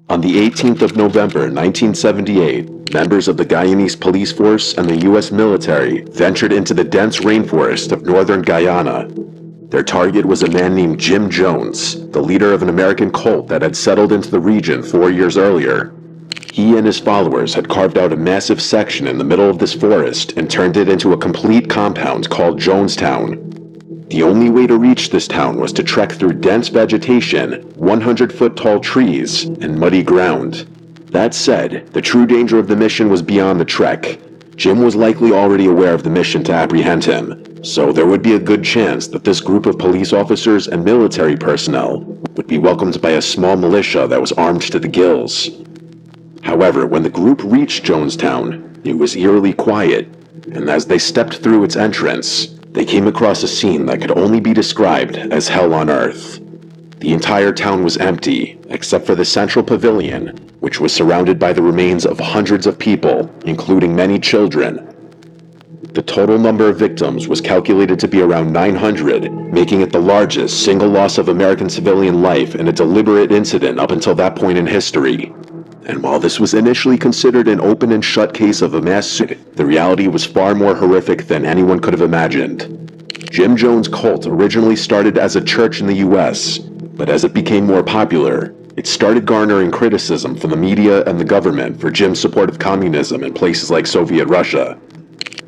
On the 18th of November 1978, members of the Guyanese police force and the U.S. military ventured into the dense rainforest of northern Guyana. Their target was a man named Jim Jones, the leader of an American cult that had settled into the region 4 years earlier. He and his followers had carved out a massive section in the middle of this forest and turned it into a complete compound called Jonestown. The only way to reach this town was to trek through dense vegetation, 100-foot-tall trees, and muddy ground. That said, the true danger of the mission was beyond the trek. Jim was likely already aware of the mission to apprehend him, so there would be a good chance that this group of police officers and military personnel would be welcomed by a small militia that was armed to the gills. However, when the group reached Jonestown, it was eerily quiet, and as they stepped through its entrance, they came across a scene that could only be described as hell on earth. The entire town was empty, except for the central pavilion, which was surrounded by the remains of hundreds of people, including many children. The total number of victims was calculated to be around 900, making it the largest single loss of American civilian life in a deliberate incident up until that point in history. And while this was initially considered an open and shut case of a mass suicide, the reality was far more horrific than anyone could have imagined. Jim Jones' cult originally started as a church in the US, but as it became more popular, it started garnering criticism from the media and the government for Jim's support of communism in places like Soviet Russia.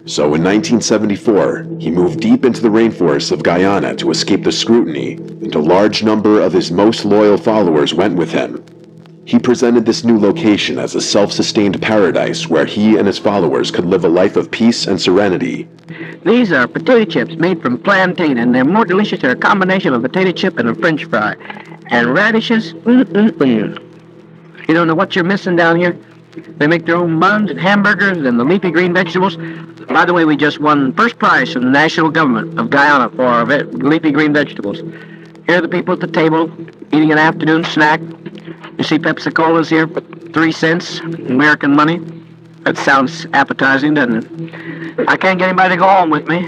So in 1974, he moved deep into the rainforests of Guyana to escape the scrutiny, and a large number of his most loyal followers went with him. He presented this new location as a self-sustained paradise where he and his followers could live a life of peace and serenity. These are potato chips made from plantain, and they're more delicious. They're a combination of a potato chip and a French fry. And radishes, You don't know what you're missing down here? They make their own buns and hamburgers and the leafy green vegetables. By the way, we just won first prize from the national government of Guyana for our leafy green vegetables. Here are the people at the table eating an afternoon snack. You see Pepsi-Colas here for 3 cents, American money. That sounds appetizing, doesn't it? I can't get anybody to go home with me.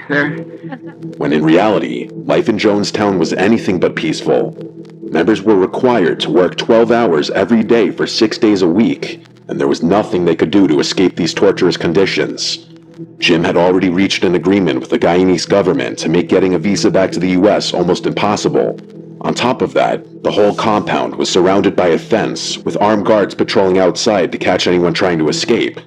When in reality, life in Jonestown was anything but peaceful. Members were required to work 12 hours every day for 6 days a week, and there was nothing they could do to escape these torturous conditions. Jim had already reached an agreement with the Guyanese government to make getting a visa back to the US almost impossible. On top of that, the whole compound was surrounded by a fence, with armed guards patrolling outside to catch anyone trying to escape.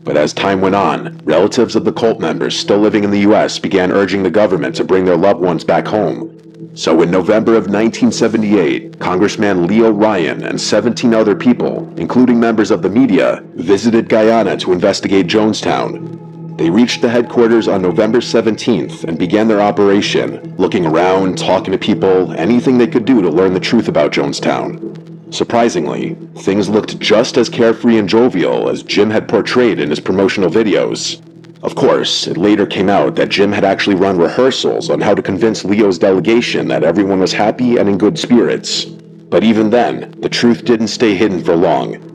But as time went on, relatives of the cult members still living in the US began urging the government to bring their loved ones back home. So in November of 1978, Congressman Leo Ryan and 17 other people, including members of the media, visited Guyana to investigate Jonestown. They reached the headquarters on November 17th and began their operation, looking around, talking to people, anything they could do to learn the truth about Jonestown. Surprisingly, things looked just as carefree and jovial as Jim had portrayed in his promotional videos. Of course, it later came out that Jim had actually run rehearsals on how to convince Leo's delegation that everyone was happy and in good spirits. But even then, the truth didn't stay hidden for long.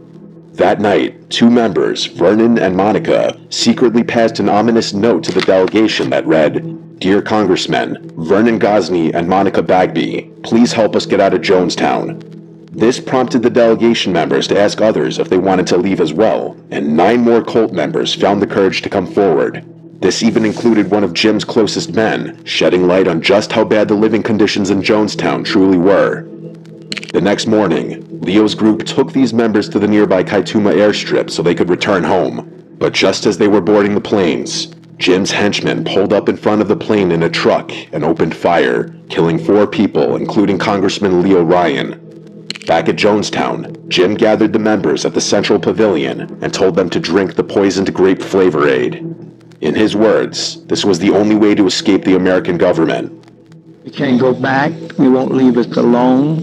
That night, 2 members, Vernon and Monica, secretly passed an ominous note to the delegation that read, "Dear Congressmen, Vernon Gosney and Monica Bagby, please help us get out of Jonestown." This prompted the delegation members to ask others if they wanted to leave as well, and 9 more cult members found the courage to come forward. This even included one of Jim's closest men, shedding light on just how bad the living conditions in Jonestown truly were. The next morning, Leo's group took these members to the nearby Kaituma airstrip so they could return home. But just as they were boarding the planes, Jim's henchmen pulled up in front of the plane in a truck and opened fire, killing 4 people, including Congressman Leo Ryan. Back at Jonestown, Jim gathered the members at the central pavilion and told them to drink the poisoned grape flavor aid. In his words, this was the only way to escape the American government. We can't go back. We won't leave us alone.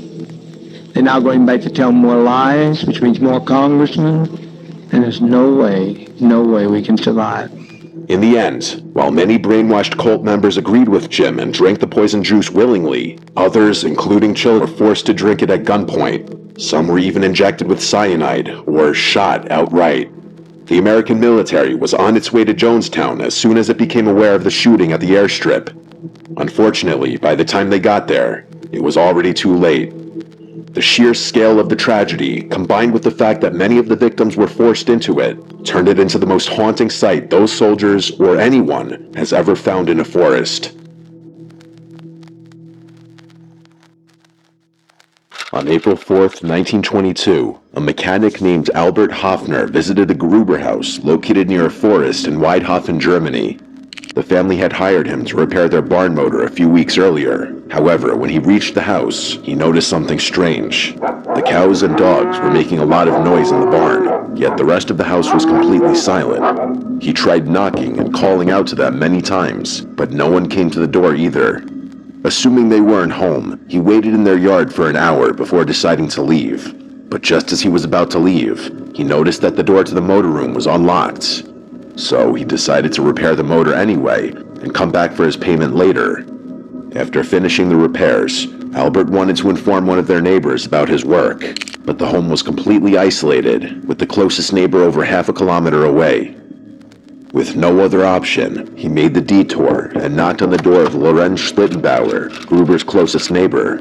They're now going back to tell more lies, which means more congressmen, and there's no way we can survive. In the end, while many brainwashed cult members agreed with Jim and drank the poison juice willingly, others, including children, were forced to drink it at gunpoint. Some were even injected with cyanide or shot outright. The American military was on its way to Jonestown as soon as it became aware of the shooting at the airstrip. Unfortunately, by the time they got there, it was already too late. The sheer scale of the tragedy, combined with the fact that many of the victims were forced into it, turned it into the most haunting sight those soldiers, or anyone, has ever found in a forest. On April 4th, 1922, a mechanic named Albert Hofner visited a Gruber house located near a forest in Weidhofen, Germany. The family had hired him to repair their barn motor a few weeks earlier. However, when he reached the house, he noticed something strange. The cows and dogs were making a lot of noise in the barn, yet the rest of the house was completely silent. He tried knocking and calling out to them many times, but no one came to the door either. Assuming they weren't home, he waited in their yard for an hour before deciding to leave. But just as he was about to leave, he noticed that the door to the motorroom was unlocked. So he decided to repair the motor anyway and come back for his payment later. After finishing the repairs, Albert wanted to inform one of their neighbors about his work, but the home was completely isolated, with the closest neighbor over half a kilometer away. With no other option, he made the detour and knocked on the door of Lorenz Schlittenbauer, Gruber's closest neighbor.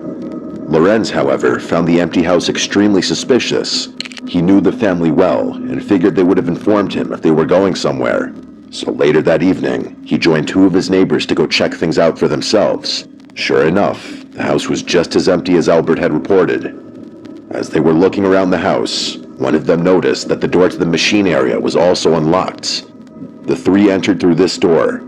Lorenz, however, found the empty house extremely suspicious. He knew the family well and figured they would have informed him if they were going somewhere. So later that evening, he joined two of his neighbors to go check things out for themselves. Sure enough, the house was just as empty as Albert had reported. As they were looking around the house, one of them noticed that the door to the machine area was also unlocked. The three entered through this door.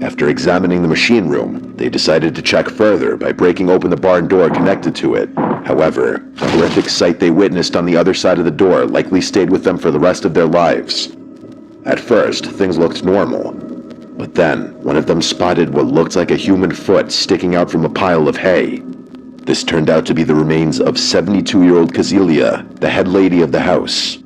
After examining the machine room, they decided to check further by breaking open the barn door connected to it. However, the horrific sight they witnessed on the other side of the door likely stayed with them for the rest of their lives. At first, things looked normal. But then, one of them spotted what looked like a human foot sticking out from a pile of hay. This turned out to be the remains of 72-year-old Kazilia, the head lady of the house.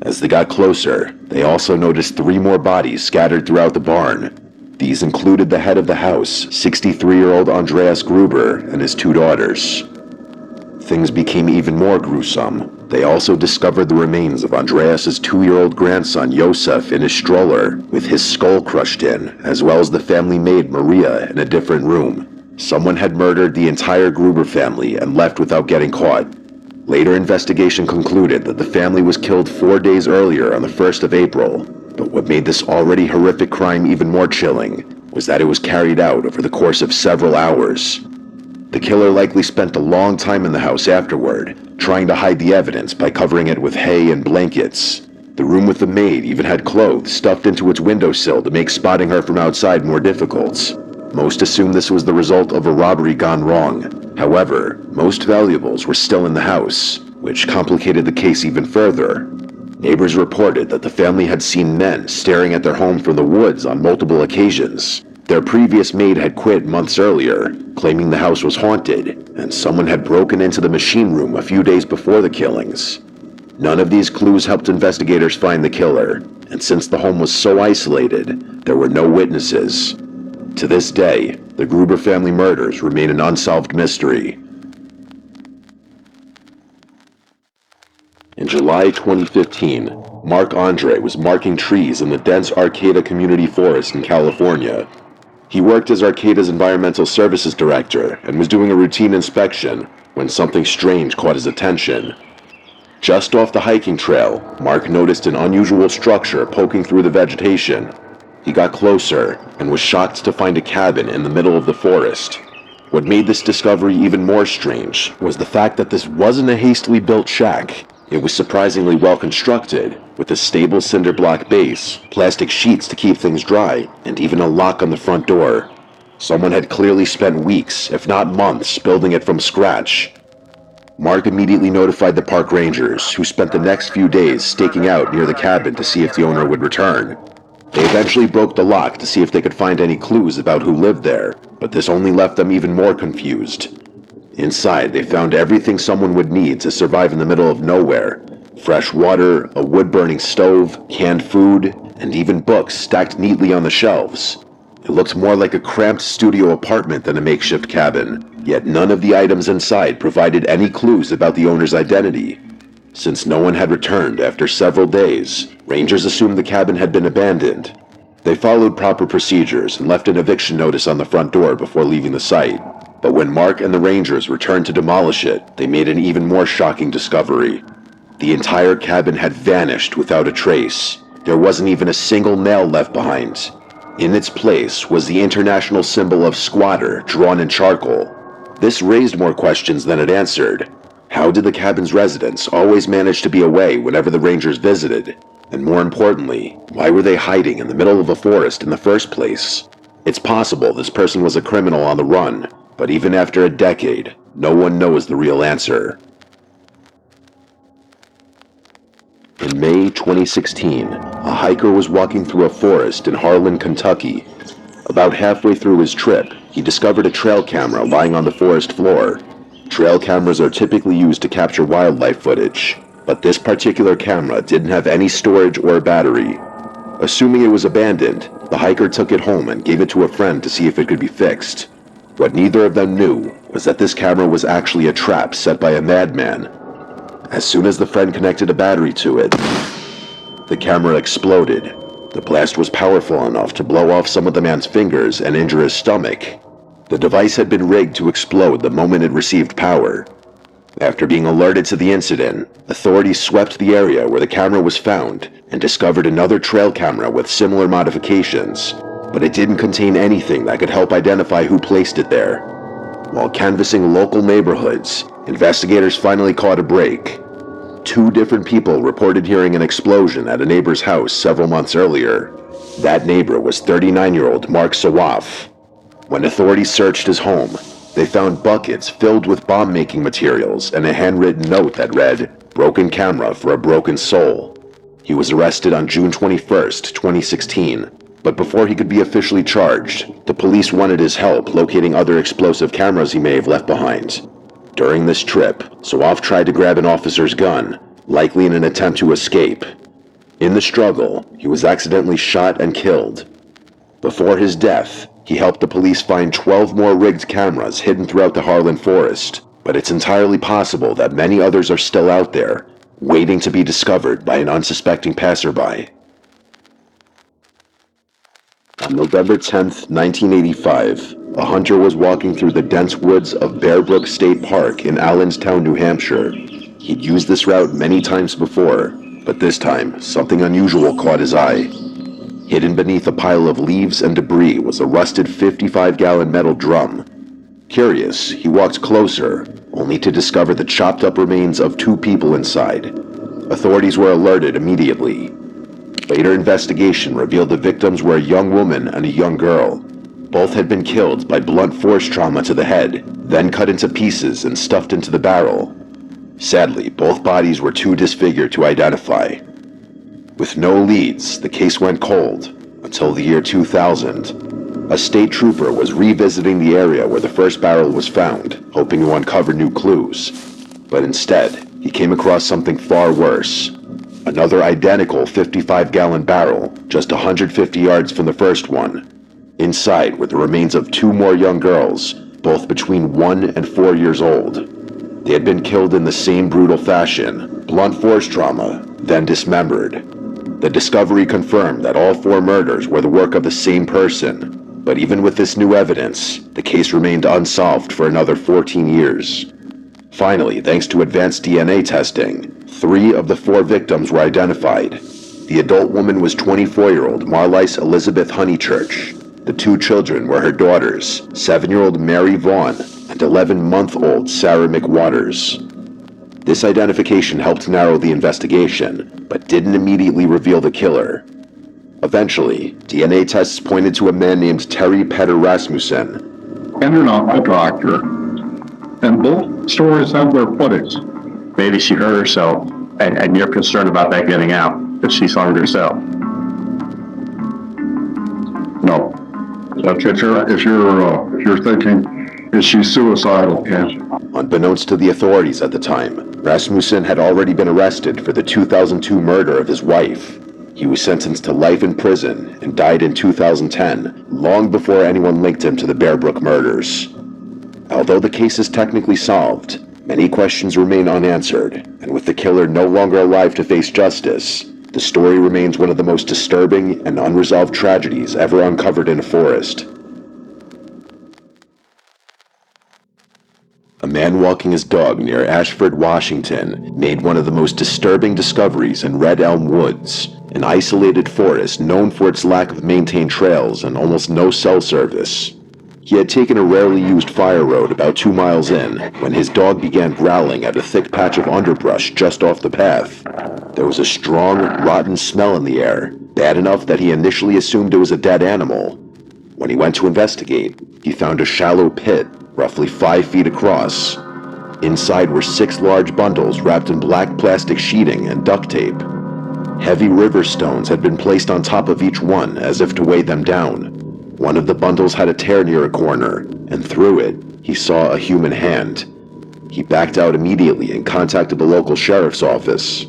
As they got closer, they also noticed 3 more bodies scattered throughout the barn. These included the head of the house, 63-year-old Andreas Gruber, and his 2 daughters. Things became even more gruesome. They also discovered the remains of Andreas's 2-year-old grandson Josef in his stroller, with his skull crushed in, as well as the family maid Maria in a different room. Someone had murdered the entire Gruber family and left without getting caught. Later investigation concluded that the family was killed 4 days earlier on the 1st of April, but what made this already horrific crime even more chilling was that it was carried out over the course of several hours. The killer likely spent a long time in the house afterward, trying to hide the evidence by covering it with hay and blankets. The room with the maid even had clothes stuffed into its windowsill to make spotting her from outside more difficult. Most assumed this was the result of a robbery gone wrong. However, most valuables were still in the house, which complicated the case even further. Neighbors reported that the family had seen men staring at their home from the woods on multiple occasions. Their previous maid had quit months earlier, claiming the house was haunted, and someone had broken into the machine room a few days before the killings. None of these clues helped investigators find the killer, and since the home was so isolated, there were no witnesses. To this day, the Gruber family murders remain an unsolved mystery. In July 2015, Mark Andre was marking trees in the dense Arcata Community Forest in California. He worked as Arcata's Environmental Services Director and was doing a routine inspection when something strange caught his attention. Just off the hiking trail, Mark noticed an unusual structure poking through the vegetation. He got closer and was shocked to find a cabin in the middle of the forest. What made this discovery even more strange was the fact that this wasn't a hastily built shack. It was surprisingly well constructed, with a stable cinder block base, plastic sheets to keep things dry, and even a lock on the front door. Someone had clearly spent weeks, if not months, building it from scratch. Mark immediately notified the park rangers, who spent the next few days staking out near the cabin to see if the owner would return. They eventually broke the lock to see if they could find any clues about who lived there, but this only left them even more confused. Inside, they found everything someone would need to survive in the middle of nowhere. Fresh water, a wood-burning stove, canned food, and even books stacked neatly on the shelves. It looked more like a cramped studio apartment than a makeshift cabin, yet none of the items inside provided any clues about the owner's identity. Since no one had returned after several days, rangers assumed the cabin had been abandoned. They followed proper procedures and left an eviction notice on the front door before leaving the site. But when Mark and the Rangers returned to demolish it, they made an even more shocking discovery. The entire cabin had vanished without a trace. There wasn't even a single nail left behind. In its place was the international symbol of squatter drawn in charcoal. This raised more questions than it answered. How did the cabin's residents always manage to be away whenever the Rangers visited? And more importantly, why were they hiding in the middle of a forest in the first place? It's possible this person was a criminal on the run, but even after a decade, no one knows the real answer. In May 2016, a hiker was walking through a forest in Harlan, Kentucky. About halfway through his trip, he discovered a trail camera lying on the forest floor. Trail cameras are typically used to capture wildlife footage, but this particular camera didn't have any storage or battery. Assuming it was abandoned, the hiker took it home and gave it to a friend to see if it could be fixed. What neither of them knew was that this camera was actually a trap set by a madman. As soon as the friend connected a battery to it, the camera exploded. The blast was powerful enough to blow off some of the man's fingers and injure his stomach. The device had been rigged to explode the moment it received power. After being alerted to the incident, authorities swept the area where the camera was found and discovered another trail camera with similar modifications, but it didn't contain anything that could help identify who placed it there. While canvassing local neighborhoods, investigators finally caught a break. 2 different people reported hearing an explosion at a neighbor's house several months earlier. That neighbor was 39-year-old Mark Sawaf. When authorities searched his home, they found buckets filled with bomb-making materials and a handwritten note that read, "Broken camera for a broken soul." He was arrested on June 21st, 2016. But before he could be officially charged, the police wanted his help locating other explosive cameras he may have left behind. During this trip, Sawaf tried to grab an officer's gun, likely in an attempt to escape. In the struggle, he was accidentally shot and killed. Before his death, he helped the police find 12 more rigged cameras hidden throughout the Harlan forest, but it's entirely possible that many others are still out there, waiting to be discovered by an unsuspecting passerby. On November 10th, 1985, a hunter was walking through the dense woods of Bear Brook State Park in Allenstown, New Hampshire. He'd used this route many times before, but this time, something unusual caught his eye. Hidden beneath a pile of leaves and debris was a rusted 55-gallon metal drum. Curious, he walked closer, only to discover the chopped-up remains of 2 people inside. Authorities were alerted immediately. Later investigation revealed the victims were a young woman and a young girl. Both had been killed by blunt force trauma to the head, then cut into pieces and stuffed into the barrel. Sadly, both bodies were too disfigured to identify. With no leads, the case went cold until the year 2000. A state trooper was revisiting the area where the first barrel was found, hoping to uncover new clues. But instead, he came across something far worse. Another identical 55-gallon barrel, just 150 yards from the first one. Inside were the remains of 2 more young girls, both between 1 and 4 years old. They had been killed in the same brutal fashion, blunt force trauma, then dismembered. The discovery confirmed that all 4 murders were the work of the same person, but even with this new evidence, the case remained unsolved for another 14 years. Finally, thanks to advanced DNA testing, 3 of the 4 victims were identified. The adult woman was 24-year-old Marlice Elizabeth Honeychurch. The 2 children were her daughters, 7-year-old Mary Vaughn and 11-month-old Sarah McWaters. This identification helped narrow the investigation, but didn't immediately reveal the killer. Eventually, DNA tests pointed to a man named Terry Petter Rasmussen. And you're not a doctor. And both stories have their footage. Maybe she hurt herself, and you're concerned about that getting out, if she's harmed herself. No. That's if you're thinking, is she suicidal? Yes. Unbeknownst to the authorities at the time, Rasmussen had already been arrested for the 2002 murder of his wife. He was sentenced to life in prison and died in 2010, long before anyone linked him to the Bear Brook murders. Although the case is technically solved, many questions remain unanswered, and with the killer no longer alive to face justice, the story remains one of the most disturbing and unresolved tragedies ever uncovered in a forest. A man walking his dog near Ashford, Washington, made one of the most disturbing discoveries in Red Elm Woods, an isolated forest known for its lack of maintained trails and almost no cell service. He had taken a rarely used fire road about 2 miles in when his dog began growling at a thick patch of underbrush just off the path. There was a strong, rotten smell in the air, bad enough that he initially assumed it was a dead animal. When he went to investigate, he found a shallow pit, roughly 5 feet across. Inside were 6 large bundles wrapped in black plastic sheeting and duct tape. Heavy river stones had been placed on top of each one as if to weigh them down. One of the bundles had a tear near a corner, and through it, he saw a human hand. He backed out immediately and contacted the local sheriff's office.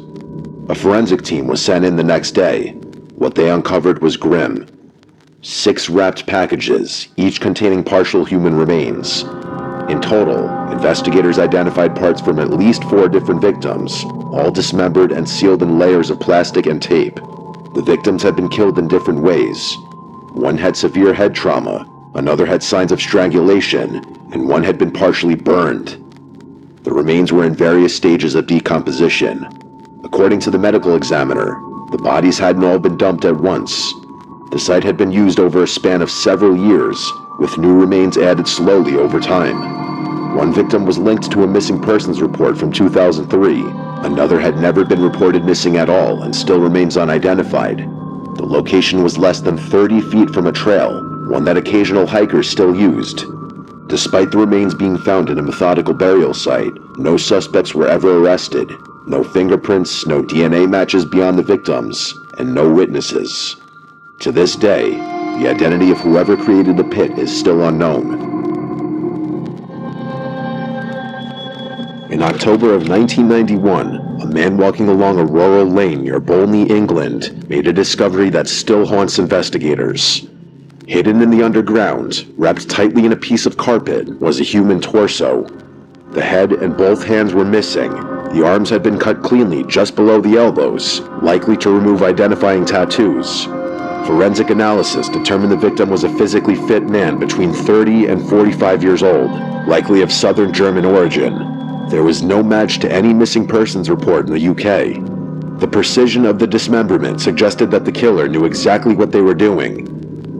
A forensic team was sent in the next day. What they uncovered was grim. 6 wrapped packages, each containing partial human remains. In total, investigators identified parts from at least 4 different victims, all dismembered and sealed in layers of plastic and tape. The victims had been killed in different ways. One had severe head trauma, another had signs of strangulation, and one had been partially burned. The remains were in various stages of decomposition. According to the medical examiner, the bodies hadn't all been dumped at once. The site had been used over a span of several years, with new remains added slowly over time. One victim was linked to a missing persons report from 2003. Another had never been reported missing at all and still remains unidentified. The location was less than 30 feet from a trail, one that occasional hikers still used. Despite the remains being found in a methodical burial site, no suspects were ever arrested. No fingerprints, no DNA matches beyond the victims, and no witnesses. To this day, the identity of whoever created the pit is still unknown. In October of 1991, a man walking along a rural lane near Bolney, England, made a discovery that still haunts investigators. Hidden in the underground, wrapped tightly in a piece of carpet, was a human torso. The head and both hands were missing. The arms had been cut cleanly just below the elbows, likely to remove identifying tattoos. Forensic analysis determined the victim was a physically fit man between 30 and 45 years old, likely of southern German origin. There was no match to any missing persons report in the UK. The precision of the dismemberment suggested that the killer knew exactly what they were doing.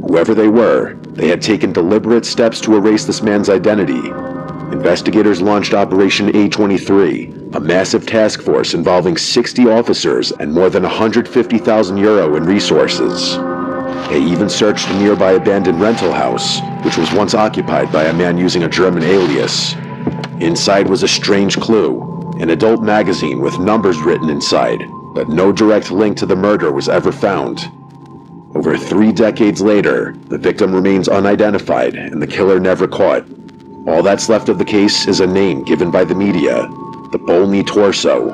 Whoever they were, they had taken deliberate steps to erase this man's identity. Investigators launched Operation A23, a massive task force involving 60 officers and more than €150,000 in resources. They even searched a nearby abandoned rental house, which was once occupied by a man using a German alias. Inside was a strange clue, an adult magazine with numbers written inside, but no direct link to the murder was ever found. Over 3 decades later, the victim remains unidentified and the killer never caught. All that's left of the case is a name given by the media, the Bolney Torso.